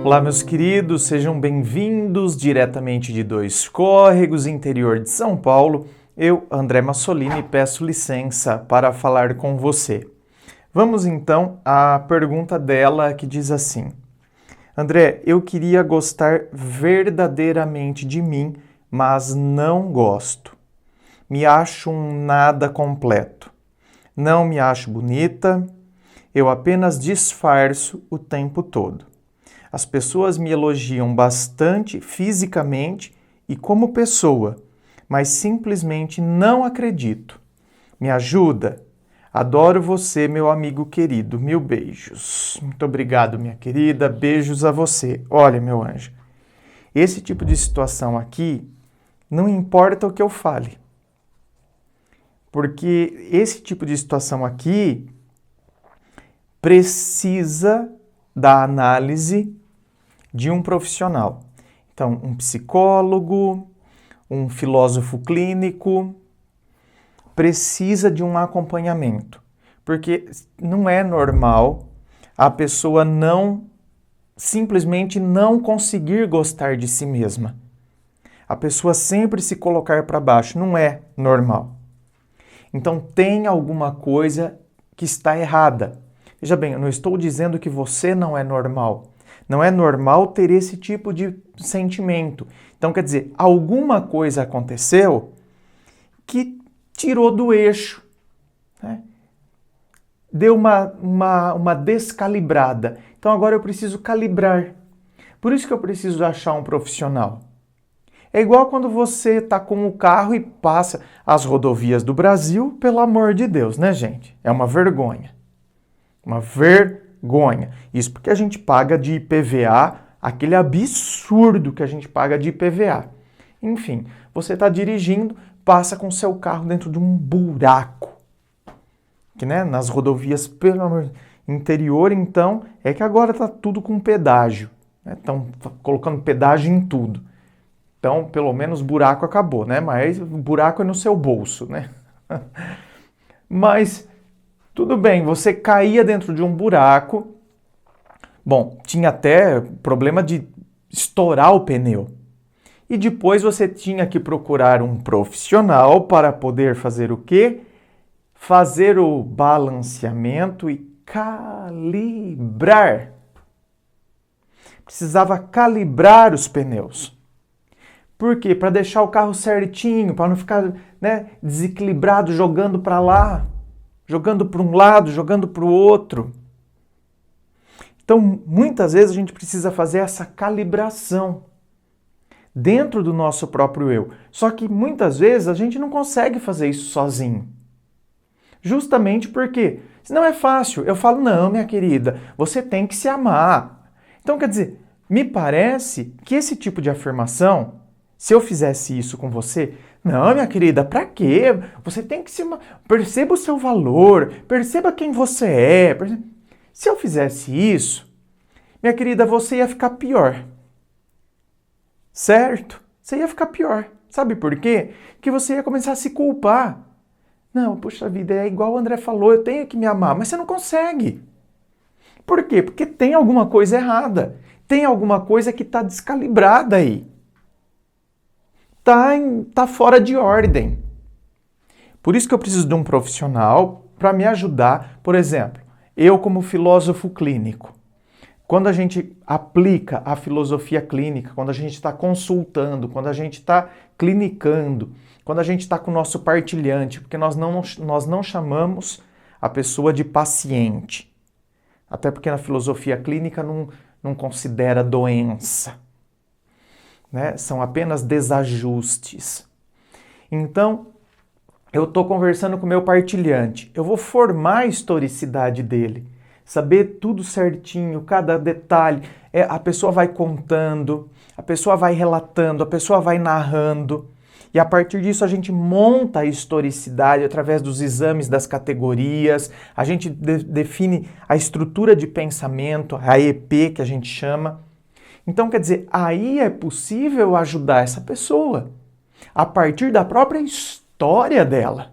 Olá, meus queridos, sejam bem-vindos diretamente de Dois Córregos, interior de São Paulo. Eu, André Massolini, peço licença para falar com você. Vamos então à pergunta dela que diz assim: André, eu queria gostar verdadeiramente de mim, mas não gosto. Me acho um nada completo. Não me acho bonita, eu apenas disfarço o tempo todo. As pessoas me elogiam bastante fisicamente e como pessoa, mas simplesmente não acredito. Me ajuda? Adoro você, meu amigo querido. Mil beijos. Muito obrigado, minha querida. Beijos a você. Olha, meu anjo, esse tipo de situação aqui, não importa o que eu fale. Porque esse tipo de situação aqui precisa da análise de um profissional. Então, um psicólogo, um filósofo clínico, precisa de um acompanhamento. Porque não é normal a pessoa simplesmente não conseguir gostar de si mesma. A pessoa sempre se colocar para baixo, não é normal. Então, tem alguma coisa que está errada. Veja bem, eu não estou dizendo que você não é normal. Não é normal ter esse tipo de sentimento. Então, quer dizer, alguma coisa aconteceu que tirou do eixo, né? Deu uma descalibrada. Então, agora eu preciso calibrar. Por isso que eu preciso achar um profissional. É igual quando você está com o carro e passa as rodovias do Brasil, pelo amor de Deus, né, gente? É uma vergonha. Uma vergonha. Isso porque a gente paga de IPVA, aquele absurdo que a gente paga de IPVA. Enfim, você está dirigindo, passa com seu carro dentro de um buraco. Que, né, nas rodovias, pelo amor, interior, então, é que agora está tudo com pedágio. Estão colocando pedágio em tudo. Então, pelo menos buraco acabou, né? Mas o buraco é no seu bolso, né? Mas tudo bem, você caía dentro de um buraco. Bom, tinha até problema de estourar o pneu. E depois você tinha que procurar um profissional para poder fazer o quê? Fazer o balanceamento e calibrar. Precisava calibrar os pneus. Por quê? Para deixar o carro certinho, para não ficar, né, desequilibrado, jogando para lá, jogando para um lado, jogando para o outro. Então, muitas vezes a gente precisa fazer essa calibração dentro do nosso próprio eu. Só que muitas vezes a gente não consegue fazer isso sozinho. Justamente porque, senão é fácil. Eu falo, não, minha querida, você tem que se amar. Então, quer dizer, me parece que esse tipo de afirmação, se eu fizesse isso com você, não, minha querida, pra quê? Você tem que se... Perceba o seu valor, perceba quem você é. Se eu fizesse isso, minha querida, você ia ficar pior. Certo? Você ia ficar pior. Sabe por quê? Porque você ia começar a se culpar. Não, puxa vida, é igual o André falou, eu tenho que me amar, mas você não consegue. Por quê? Porque tem alguma coisa errada. Tem alguma coisa que está descalibrada aí. Tá fora de ordem. Por isso que eu preciso de um profissional para me ajudar. Por exemplo, eu como filósofo clínico, quando a gente aplica a filosofia clínica, quando a gente está consultando, quando a gente está clinicando, quando a gente está com o nosso partilhante, porque nós não chamamos a pessoa de paciente. Até porque na filosofia clínica não considera doença. Né? São apenas desajustes. Então, eu estou conversando com o meu partilhante. Eu vou formar a historicidade dele. Saber tudo certinho, cada detalhe. A pessoa vai contando, a pessoa vai relatando, a pessoa vai narrando. E a partir disso a gente monta a historicidade através dos exames das categorias, a gente define a estrutura de pensamento, a EP que a gente chama. Então, quer dizer, aí é possível ajudar essa pessoa a partir da própria história dela.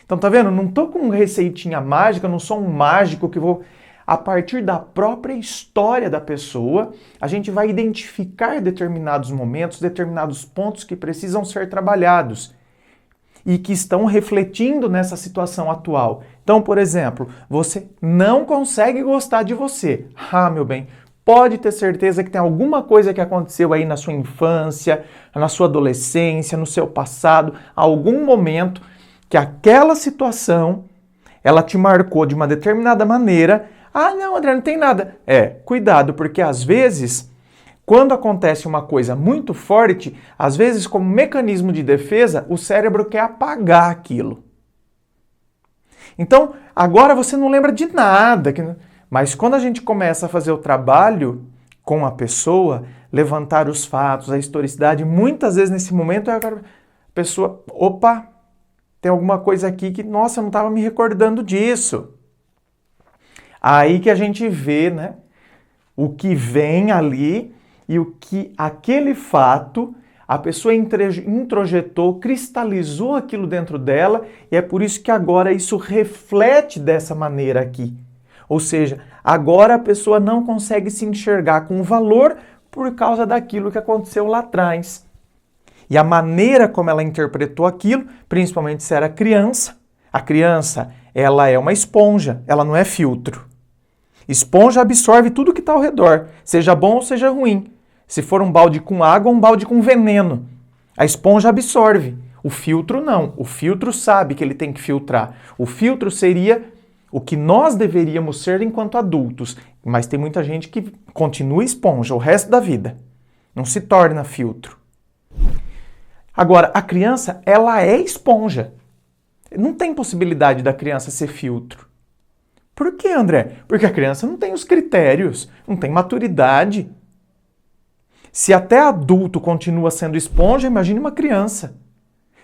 Então, tá vendo? Não tô com receitinha mágica, não sou um mágico que vou a partir da própria história da pessoa, a gente vai identificar determinados momentos, determinados pontos que precisam ser trabalhados e que estão refletindo nessa situação atual. Então, por exemplo, você não consegue gostar de você. Ah, meu bem, pode ter certeza que tem alguma coisa que aconteceu aí na sua infância, na sua adolescência, no seu passado, algum momento que aquela situação, ela te marcou de uma determinada maneira. Ah, não, André, não tem nada. Cuidado, porque às vezes, quando acontece uma coisa muito forte, às vezes, como mecanismo de defesa, o cérebro quer apagar aquilo. Então, agora você não lembra de nada. Mas quando a gente começa a fazer o trabalho com a pessoa, levantar os fatos, a historicidade, muitas vezes nesse momento a pessoa, opa, tem alguma coisa aqui que, nossa, eu não estava me recordando disso. Aí que a gente vê, né, o que vem ali e o que aquele fato, a pessoa introjetou, cristalizou aquilo dentro dela, e é por isso que agora isso reflete dessa maneira aqui. Ou seja, agora a pessoa não consegue se enxergar com valor por causa daquilo que aconteceu lá atrás. E a maneira como ela interpretou aquilo, principalmente se era criança, a criança, ela é uma esponja, ela não é filtro. Esponja absorve tudo que está ao redor, seja bom ou seja ruim. Se for um balde com água ou um balde com veneno, a esponja absorve. O filtro não. O filtro sabe que ele tem que filtrar. O filtro seria o que nós deveríamos ser enquanto adultos. Mas tem muita gente que continua esponja o resto da vida. Não se torna filtro. Agora, a criança, ela é esponja. Não tem possibilidade da criança ser filtro. Por quê, André? Porque a criança não tem os critérios, não tem maturidade. Se até adulto continua sendo esponja, imagine uma criança.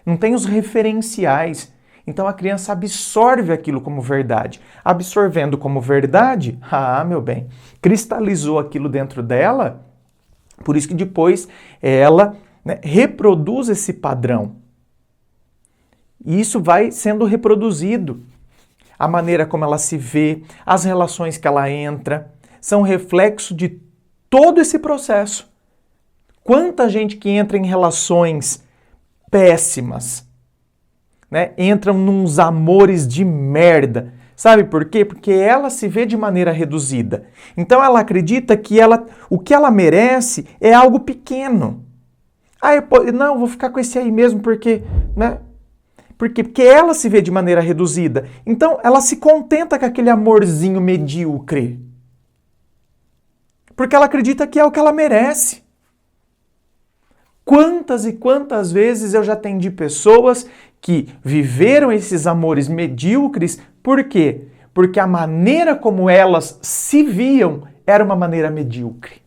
Não tem os referenciais. Então a criança absorve aquilo como verdade. Absorvendo como verdade, meu bem, cristalizou aquilo dentro dela, por isso que depois ela, né, reproduz esse padrão. E isso vai sendo reproduzido. A maneira como ela se vê, as relações que ela entra, são reflexo de todo esse processo. Quanta gente que entra em relações péssimas, né? Entram nos amores de merda. Sabe por quê? Porque ela se vê de maneira reduzida. Então ela acredita que o que ela merece é algo pequeno. Não, vou ficar com esse aí mesmo porque, né? Porque ela se vê de maneira reduzida. Então, ela se contenta com aquele amorzinho medíocre. Porque ela acredita que é o que ela merece. Quantas e quantas vezes eu já atendi pessoas que viveram esses amores medíocres. Por quê? Porque a maneira como elas se viam era uma maneira medíocre.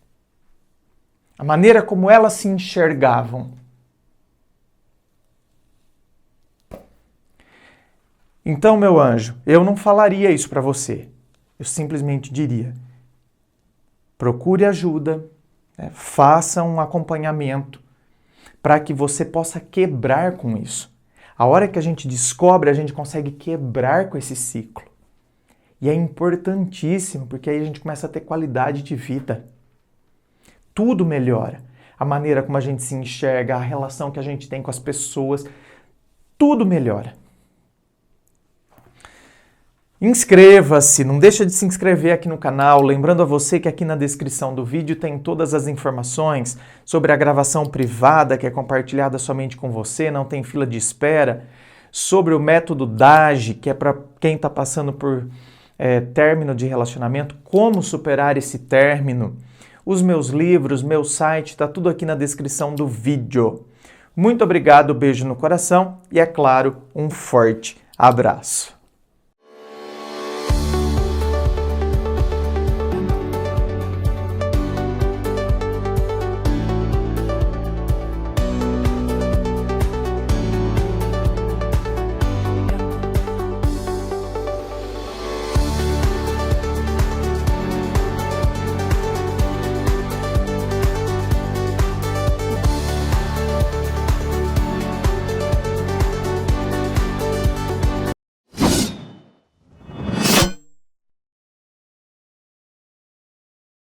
A maneira como elas se enxergavam. Então, meu anjo, eu não falaria isso para você. Eu simplesmente diria, procure ajuda, né? Faça um acompanhamento para que você possa quebrar com isso. A hora que a gente descobre, a gente consegue quebrar com esse ciclo. E é importantíssimo, porque aí a gente começa a ter qualidade de vida. Tudo melhora. A maneira como a gente se enxerga, a relação que a gente tem com as pessoas, tudo melhora. Inscreva-se, não deixa de se inscrever aqui no canal, lembrando a você que aqui na descrição do vídeo tem todas as informações sobre a gravação privada que é compartilhada somente com você, não tem fila de espera, sobre o método DAGE, que é para quem está passando por término de relacionamento, como superar esse término, os meus livros, meu site, está tudo aqui na descrição do vídeo. Muito obrigado, beijo no coração e, é claro, um forte abraço.